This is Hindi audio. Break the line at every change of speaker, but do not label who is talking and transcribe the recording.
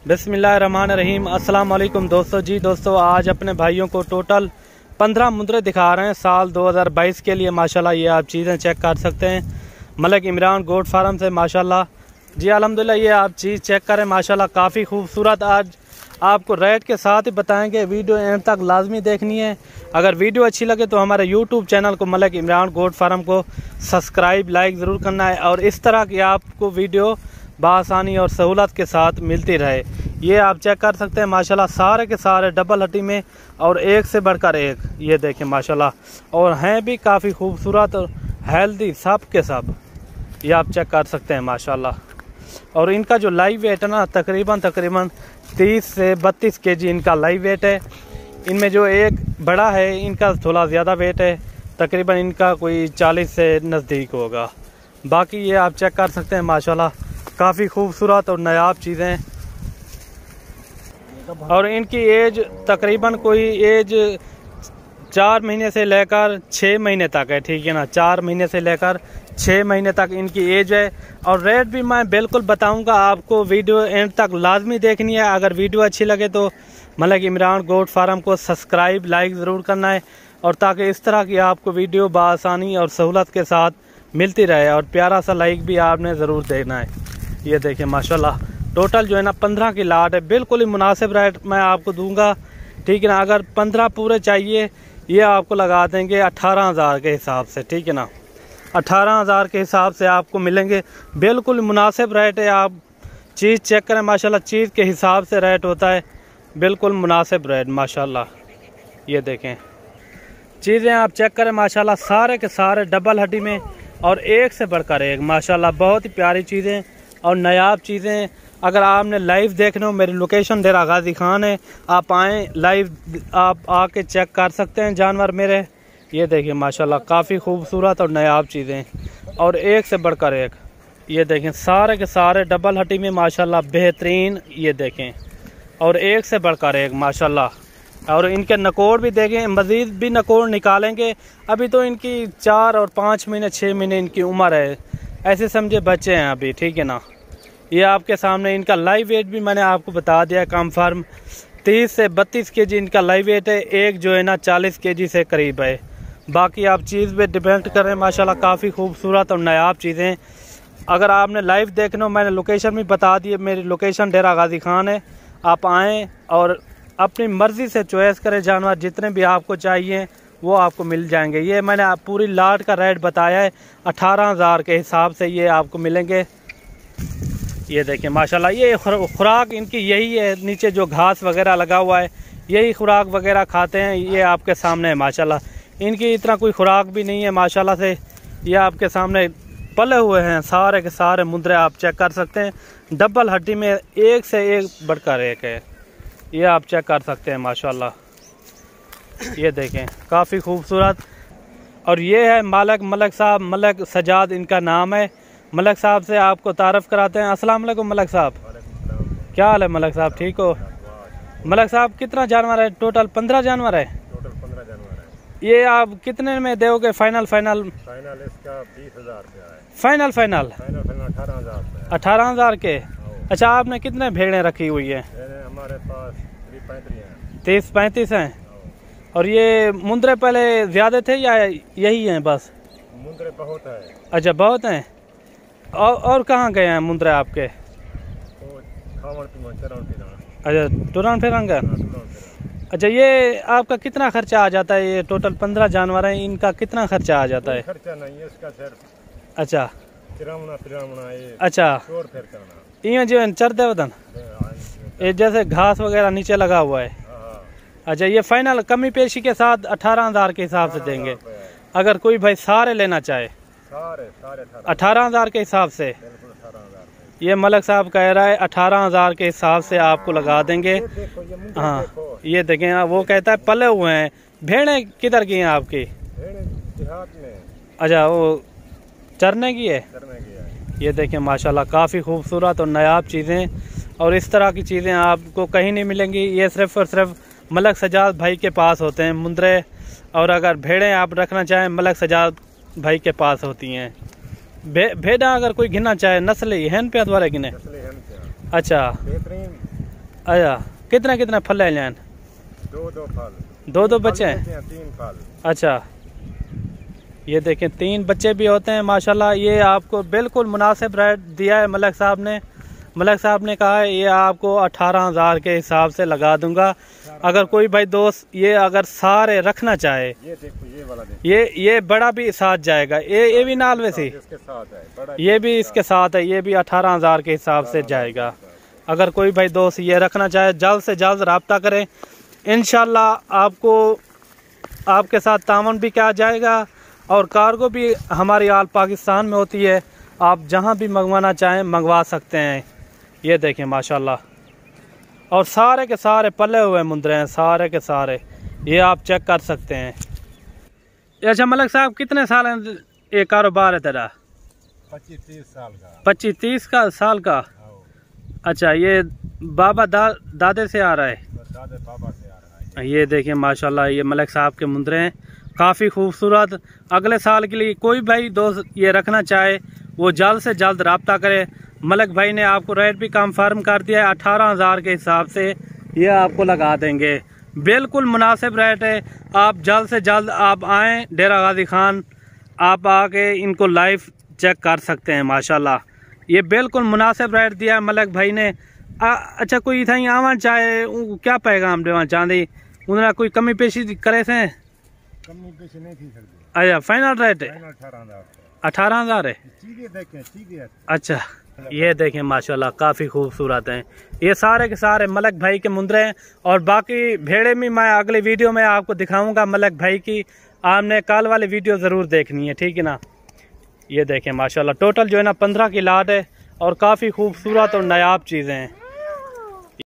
बिस्मिल्लाहिर्रहमानिर्रहीम। अस्सलाम वालेकुम दोस्तों। जी दोस्तों, आज अपने भाइयों को टोटल 15 मुंद्रे दिखा रहे हैं साल 2022 के लिए। माशाल्लाह ये आप चीज़ें चेक कर सकते हैं मलिक इमरान गोट फार्म से। माशाल्लाह जी अल्हम्दुलिल्लाह ये आप चीज़ चेक करें, माशाल्लाह काफ़ी खूबसूरत। आज आपको रेट के साथ ही बताएंगे, वीडियो एंड तक लाजमी देखनी है। अगर वीडियो अच्छी लगे तो हमारे यूट्यूब चैनल को मलिक इमरान गोट फार्म को सब्सक्राइब लाइक ज़रूर करना है, और इस तरह की आपको वीडियो बआसानी और सहूलत के साथ मिलती रहे। ये आप चेक कर सकते हैं माशाल्लाह सारे के सारे डबल हड्डी में, और एक से बढ़कर एक। ये देखें माशाल्लाह, और हैं भी काफ़ी खूबसूरत और हेल्दी सब के सब। ये आप चेक कर सकते हैं माशाल्लाह। और इनका जो लाइव वेट है ना, तकरीबन 30 से 32 kg इनका लाइव वेट है। इनमें जो एक बड़ा है इनका थोड़ा ज़्यादा वेट है, तकरीबन इनका कोई 40 से नज़दीक होगा। बाकी ये आप चेक कर सकते हैं माशाल्लाह काफ़ी खूबसूरत और नायाब चीज़ें। और इनकी एज तकरीबन कोई एज 4 महीने से लेकर 6 महीने तक है, ठीक है ना। 4 महीने से लेकर 6 महीने तक इनकी एज है। और रेट भी मैं बिल्कुल बताऊंगा आपको, वीडियो एंड तक लाजमी देखनी है। अगर वीडियो अच्छी लगे तो मलिक इमरान गोट फार्म को सब्सक्राइब लाइक ज़रूर करना है, और ताकि इस तरह की आपको वीडियो बआसानी और सहूलत के साथ मिलती रहे। और प्यारा सा लाइक भी आपने ज़रूर देना है। ये देखिए माशाल्लाह टोटल जो है ना 15 की लाट है। बिल्कुल ही मुनासिब रेट मैं आपको दूंगा, ठीक है ना। अगर 15 पूरे चाहिए ये आपको लगा देंगे 18,000 के हिसाब से, ठीक है ना। 18,000 के हिसाब से आपको मिलेंगे। बिल्कुल मुनासिब रेट है। आप चीज़ चेक करें माशाल्लाह, चीज़ के हिसाब से रेट होता है, बिल्कुल मुनासिब रेट माशाल्लाह। ये देखें चीज़ें आप चेक करें माशाल्लाह सारे के सारे डबल हड्डी में, और एक से बढ़कर एक माशाल्लाह। बहुत ही प्यारी चीज़ें और नायाब चीज़ें। अगर आपने लाइव देखना हो, मेरी लोकेशन डेरा गाजी खान है, आप आएँ लाइव, आप आके चेक कर सकते हैं जानवर मेरे। ये देखिए माशाल्लाह काफ़ी खूबसूरत और नायाब चीज़ें, और एक से बढ़कर एक। ये देखें सारे के सारे डबल हड्डी में माशाल्लाह बेहतरीन। ये देखें, और एक से बढ़कर एक माशाल्लाह। और इनके नकोड़ भी देखें, मज़ीद भी नकोड़ निकालेंगे। अभी तो इनकी 4 और 5 महीने 6 महीने इनकी उम्र है, ऐसे समझे बच्चे हैं अभी, ठीक है ना। ये आपके सामने इनका लाइव वेट भी मैंने आपको बता दिया। कन्फर्म 30 से 32 kg इनका लाइव वेट है। एक जो है ना 40 kg से करीब है। बाकी आप चीज़ पे डिपेंड करें माशाल्लाह काफ़ी खूबसूरत और नायाब चीज़ें। अगर आपने लाइव देखना हो, मैंने लोकेशन भी बता दी है। मेरी लोकेशन डेरा गाजी खान है। आप आएँ और अपनी मर्ज़ी से चॉइस करें जानवर, जितने भी आपको चाहिए वो आपको मिल जाएंगे। ये मैंने पूरी लाट का रेट बताया है 18,000 के हिसाब से ये आपको मिलेंगे। ये देखें माशाल्लाह, ये खुराक इनकी यही है। नीचे जो घास वगैरह लगा हुआ है यही खुराक वगैरह खाते हैं। ये आपके सामने है माशाल्लाह, इनकी इतना कोई खुराक भी नहीं है माशाल्लाह से। ये आपके सामने पले हुए हैं सारे के सारे मुंद्रे, आप चेक कर सकते हैं। डबल हड्डी में एक से एक बढ़कर एक है। ये आप चेक कर सकते हैं माशाल्लाह। ये देखें काफ़ी खूबसूरत। और ये है मलिक साहब, मलिक सजाद इनका नाम है। मलिक साहब से आपको तारफ़ कराते हैं। अस्सलाम वालेकुम मलिक साहब, क्या हाल है मलिक साहब, ठीक हो? मलिक साहब कितना जानवर है टोटल? 15 जानवर है।
टोटल 15 जानवर है।
ये आप कितने में दोगे फाइनल? फाइनल
इसका 20,000 है।
फाइनल
18,000
18,000 के। अच्छा, आपने कितने भेड़ें रखी हुई है?
हमारे पास
30-35 हैं। और ये मुंद्रे पहले ज़्यादा थे या यही हैं बस?
मुंद्रे बहुत है।
अच्छा बहुत हैं। और कहाँ गए हैं मुंद्रे आपके? अच्छा टूरान फेरान का। अच्छा, ये आपका कितना खर्चा आ जाता है? ये टोटल 15 जानवर हैं, इनका कितना खर्चा आ जाता है?
खर्चा नहीं है इसका सिर्फ।
अच्छा
ये
अच्छा, ये जो चरते वतन ये जैसे घास वगैरह नीचे लगा हुआ है। अच्छा, ये फाइनल कमी पेशी के साथ 18,000 के हिसाब से देंगे। अगर कोई भाई सारे लेना चाहे
सारे
18,000 के हिसाब से। ये मलिक साहब कह रहा है 18,000 के हिसाब से आपको लगा देंगे। हाँ ये देखें, वो कहता है पले हुए हैं। भेड़ें किधर की हैं आपकी? अच्छा, वो चरने की है। ये देखें माशाल्लाह काफ़ी खूबसूरत और नायाब चीज़ें, और इस तरह की चीज़ें आपको कहीं नहीं मिलेंगी। ये सिर्फ़ और सिर्फ मलिक सजाद भाई के पास होते हैं मुंद्रे। और अगर भेड़ें आप रखना चाहें मलिक सजाद भाई के पास होती हैं। भेड़ा अगर कोई गिनना चाहे नस्ल ही है पे द्वारा गिने।
अच्छा
अच्छा, कितने कितने फल है लेन?
दो फल।
दो बच्चे हैं?
3 फल।
अच्छा, ये देखें 3 बच्चे भी होते हैं माशाल्लाह। ये आपको बिल्कुल मुनासिब रेट दिया है मलिक साहब ने। मलिक साहब ने कहा है ये आपको 18,000 के हिसाब से लगा दूंगा। अगर कोई भाई दोस्त ये अगर सारे रखना चाहे,
ये देखो, ये वाला देखो,
ये बड़ा भी साथ जाएगा, ये भी नाल वैसे
इसके साथ है, बड़ा
ये भी इसके साथ है, ये भी 18,000 के हिसाब से जाएगा। अगर कोई भाई दोस्त ये रखना चाहे जल्द से जल्द रब्ता करें, इंशाल्लाह आपको आपके साथ तामन भी किया जाएगा और कार्गो भी हमारी आल पाकिस्तान में होती है। आप जहां भी मंगवाना चाहें मंगवा सकते हैं। ये देखें माशाल्लाह, और सारे के सारे पले हुए मुंदरे हैं, सारे के सारे, ये आप चेक कर सकते हैं। अच्छा मलिक साहब, कितने साल ये कारोबार है तेरा?
25-30 साल का।
25-30 साल का? अच्छा, ये बाबा दादे से आ रहा है?
दादे बाबा से आ रहा है।
ये देखिए माशाल्लाह, ये मलिक साहब के मुंदरे हैं, काफ़ी खूबसूरत। अगले साल के लिए कोई भाई दोस्त ये रखना चाहे वो जल्द से जल्द रब्ता करे। मलिक भाई ने आपको रेट भी कंफर्म कर दिया है, 18,000 के हिसाब से ये आपको लगा देंगे। बिल्कुल मुनासिब रेट है। आप जल्द से जल्द आप आएँ डेरा गाजी खान, आप आके इनको लाइव चेक कर सकते हैं माशाल्लाह। ये बिल्कुल मुनासिब रेट दिया है मलिक भाई ने। अच्छा, कोई इतना आवन चाहे क्या पैगाम देना चाहते, उन्होंने कोई कमी पेशी करे से?
कमी पेशी नहीं थी सकती।
अच्छा, फाइनल रेट है 18,000 है?
देखें।
अच्छा, ये देखें माशाल्लाह, काफ़ी खूबसूरत हैं। ये सारे के सारे मलिक भाई के मुंदरे हैं। और बाकी भेड़े में मैं अगले वीडियो में आपको दिखाऊंगा मलिक भाई की। आपने कल वाली वीडियो ज़रूर देखनी है, ठीक है ना। ये देखें माशाल्लाह, टोटल जो है ना 15 की लाट है और काफ़ी खूबसूरत और नायाब चीज़ें हैं।